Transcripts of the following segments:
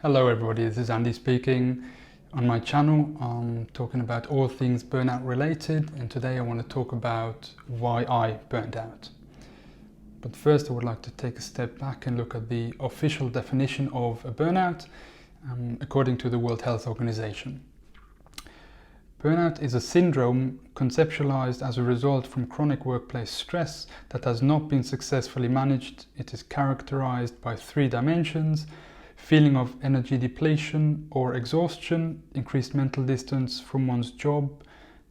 Hello everybody, this is Andy speaking. On my channel I'm talking about all things burnout related, and today I want to talk about why I burned out. But first I would like to take a step back and look at the official definition of a burnout according to the World Health Organization. Burnout is a syndrome conceptualized as a result from chronic workplace stress that has not been successfully managed. It is characterized by three dimensions: feeling of energy depletion or exhaustion, increased mental distance from one's job,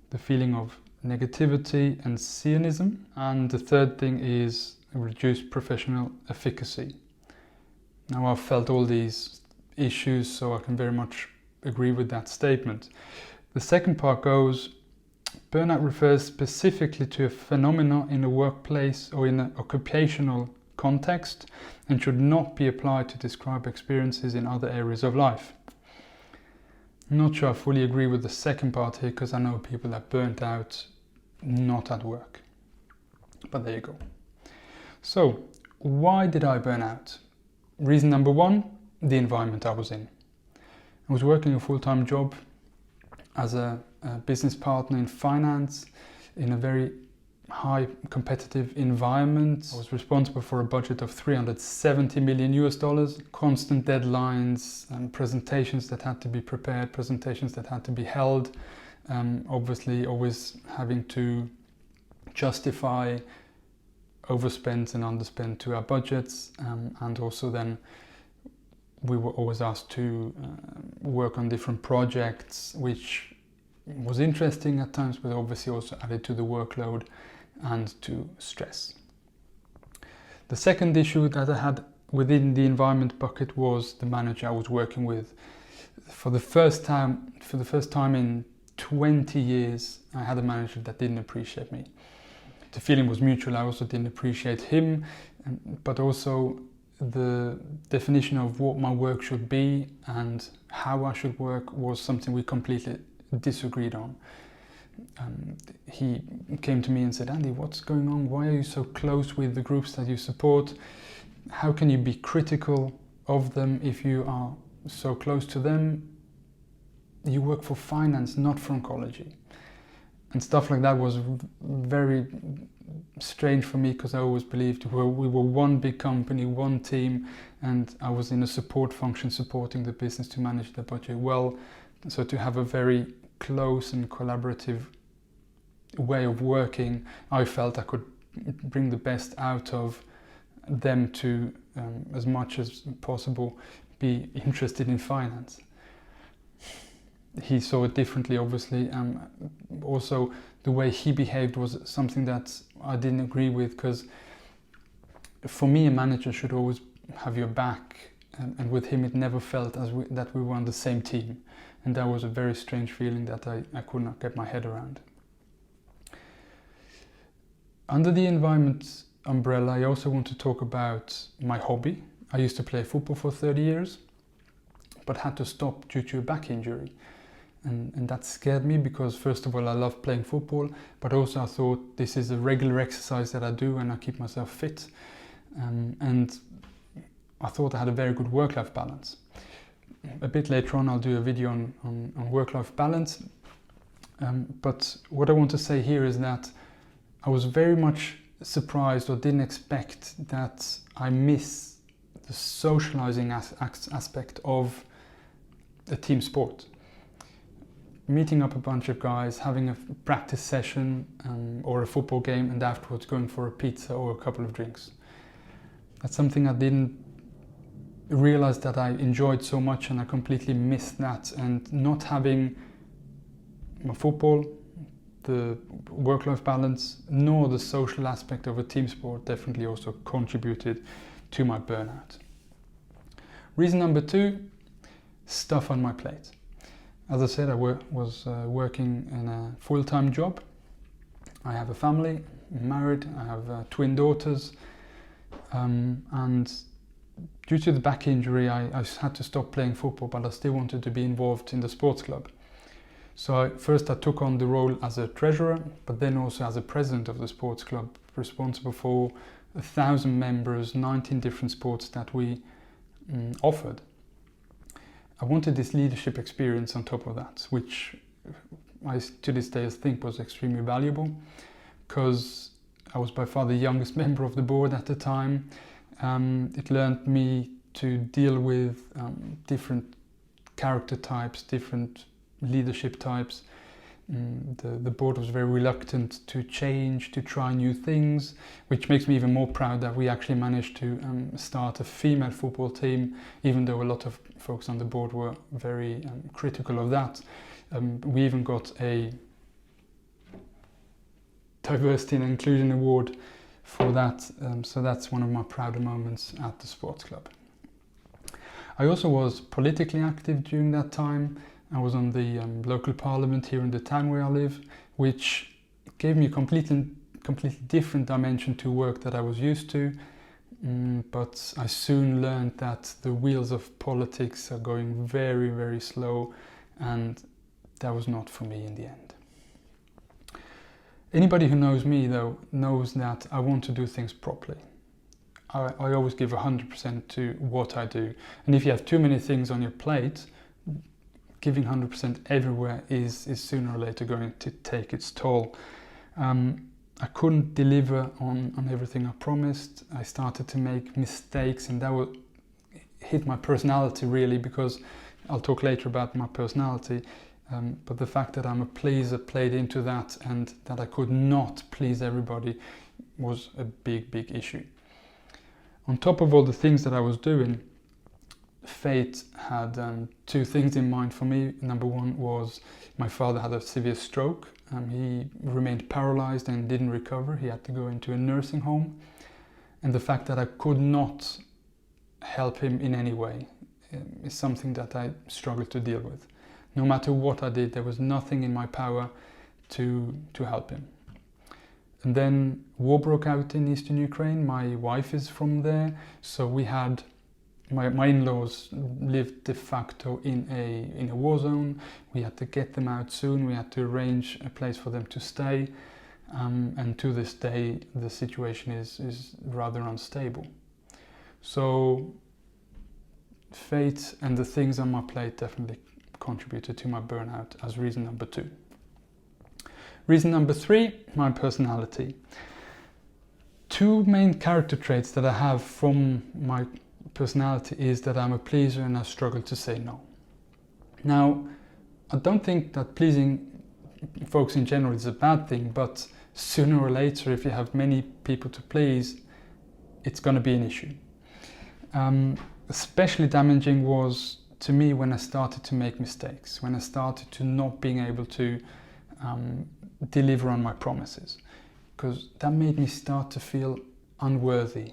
the feeling of negativity and cynicism, and the third thing is reduced professional efficacy. Now, I've felt all these issues, so I can very much agree with that statement. The second part goes, burnout refers specifically to a phenomenon in a workplace or in an occupational context and should not be applied to describe experiences in other areas of life. I'm not sure I fully agree with the second part here, because I know people that burnt out not at work. But there you go. So, why did I burn out? Reason number one, the environment I was in. I was working a full-time job as a business partner in finance in a very high competitive environment. I was responsible for a budget of $370 million, constant deadlines and presentations that had to be prepared, presentations that had to be held, obviously always having to justify overspend and underspend to our budgets, and also then we were always asked to work on different projects, which was interesting at times, but obviously also added to the workload and to stress. The second issue that I had within the environment bucket was the manager I was working with. For the first time in 20 years, I had a manager that didn't appreciate me. The feeling was mutual. I also didn't appreciate him, but also the definition of what my work should be and how I should work was something we completely disagreed on. He came to me and said, "Andy, what's going on? Why are you so close with the groups that you support? How can you be critical of them if you are so close to them? You work for finance, not for oncology." And stuff like that was very strange for me, because I always believed we were one big company, one team, and I was in a support function supporting the business to manage the budget well. So to have a very close and collaborative way of working, I felt I could bring the best out of them to, as much as possible, be interested in finance. He saw it differently, obviously. Also, the way he behaved was something that I didn't agree with, because for me, a manager should always have your back, and with him it never felt that we were on the same team. And that was a very strange feeling that I could not get my head around. Under the environment umbrella, I also want to talk about my hobby. I used to play football for 30 years, but had to stop due to a back injury. And that scared me, because first of all I love playing football, but also I thought this is a regular exercise that I do and I keep myself fit. And I thought I had a very good work-life balance. A bit later on I'll do a video on work-life balance, but what I want to say here is that I was very much surprised, or didn't expect, that I miss the socializing aspect of a team sport. Meeting up a bunch of guys, having a practice session or a football game, and afterwards going for a pizza or a couple of drinks. That's something I didn't realize that I enjoyed so much, and I completely missed that. And not having my football, the work-life balance, nor the social aspect of a team sport definitely also contributed to my burnout. Reason number two, stuff on my plate. As I said, I was working in a full-time job. I have a family, I'm married, I have twin daughters, and due to the back injury I had to stop playing football, but I still wanted to be involved in the sports club. So first I took on the role as a treasurer, but then also as a president of the sports club, responsible for 1,000 members, 19 different sports that we offered. I wanted this leadership experience on top of that, which I to this day I think was extremely valuable, because I was by far the youngest member of the board at the time. It learned me to deal with different character types, different leadership types. The board was very reluctant to change, to try new things, which makes me even more proud that we actually managed to start a female football team, even though a lot of folks on the board were very critical of that. We even got a Diversity and Inclusion Award for that, so that's one of my prouder moments at the sports club. I also was politically active during that time. I was on the local parliament here in the town where I live, which gave me a completely different dimension to work that I was used to. But I soon learned that the wheels of politics are going very, very slow, and that was not for me in the end. Anybody who knows me, though, knows that I want to do things properly. I always give 100% to what I do. And if you have too many things on your plate, giving 100% everywhere is sooner or later going to take its toll. I couldn't deliver on everything I promised. I started to make mistakes, and that would hit my personality really, because I'll talk later about my personality. But the fact that I'm a pleaser played into that, and that I could not please everybody was a big, big issue. On top of all the things that I was doing, fate had two things in mind for me. Number one was my father had a severe stroke. He remained paralyzed and didn't recover. He had to go into a nursing home. And the fact that I could not help him in any way is something that I struggled to deal with. No matter what I did, there was nothing in my power to help him. And then war broke out in eastern Ukraine. My wife is from there, so we had my in-laws lived de facto in a war zone. We had to get them out soon. We had to arrange a place for them to stay, and to this day the situation is rather unstable. So fate and the things on my plate definitely contributed to my burnout as reason number 2. Reason number 3, my personality. Two main character traits that I have from my personality is that I'm a pleaser and I struggle to say no. Now, I don't think that pleasing folks in general is a bad thing, but sooner or later, if you have many people to please, it's going to be an issue. Especially damaging was to me when I started to make mistakes, when I started to not being able to deliver on my promises, because that made me start to feel unworthy.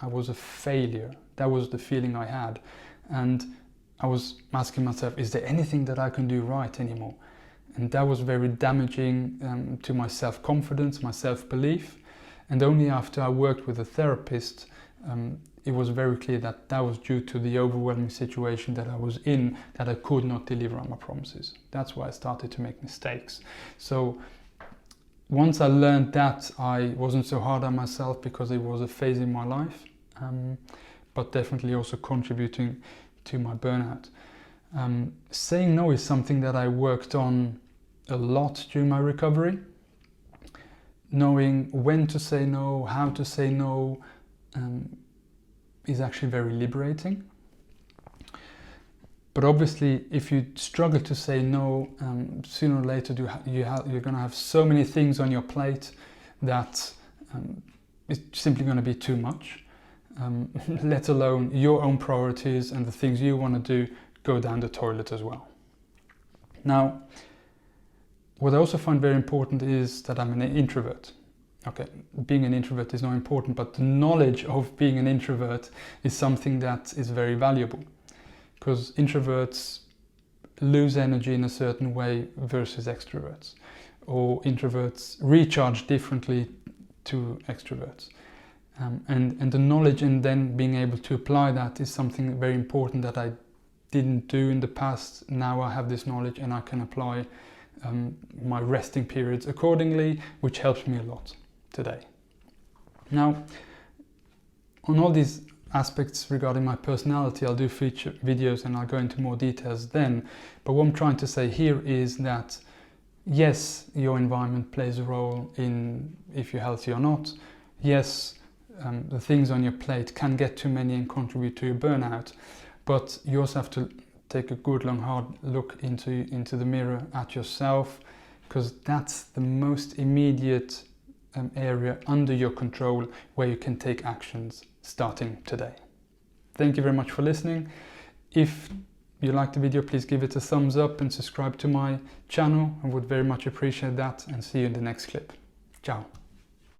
I was a failure. That was the feeling I had. And I was asking myself, is there anything that I can do right anymore? And that was very damaging to my self-confidence, my self-belief. And only after I worked with a therapist, it was very clear that that was due to the overwhelming situation that I was in, that I could not deliver on my promises. That's why I started to make mistakes. So once I learned that, I wasn't so hard on myself, because it was a phase in my life, but definitely also contributing to my burnout. Saying no is something that I worked on a lot during my recovery. Knowing when to say no, how to say no, is actually very liberating. But obviously, if you struggle to say no, sooner or later you're going to have so many things on your plate that it's simply going to be too much. Let alone your own priorities and the things you want to do go down the toilet as well. Now, what I also find very important is that I'm an introvert. Okay, being an introvert is not important, but the knowledge of being an introvert is something that is very valuable, because introverts lose energy in a certain way versus extroverts, or introverts recharge differently to extroverts. And the knowledge and then being able to apply that is something very important that I didn't do in the past. Now I have this knowledge and I can apply my resting periods accordingly, which helps me a lot today. Now, on all these aspects regarding my personality, I'll do feature videos and I'll go into more details then. But what I'm trying to say here is that yes, your environment plays a role in if you're healthy or not. Yes, the things on your plate can get too many and contribute to your burnout, but you also have to take a good long hard look into the mirror at yourself, because that's the most immediate area under your control where you can take actions starting today. Thank you very much for listening. If you liked the video, please give it a thumbs up and subscribe to my channel. I would very much appreciate that, and see you in the next clip. Ciao.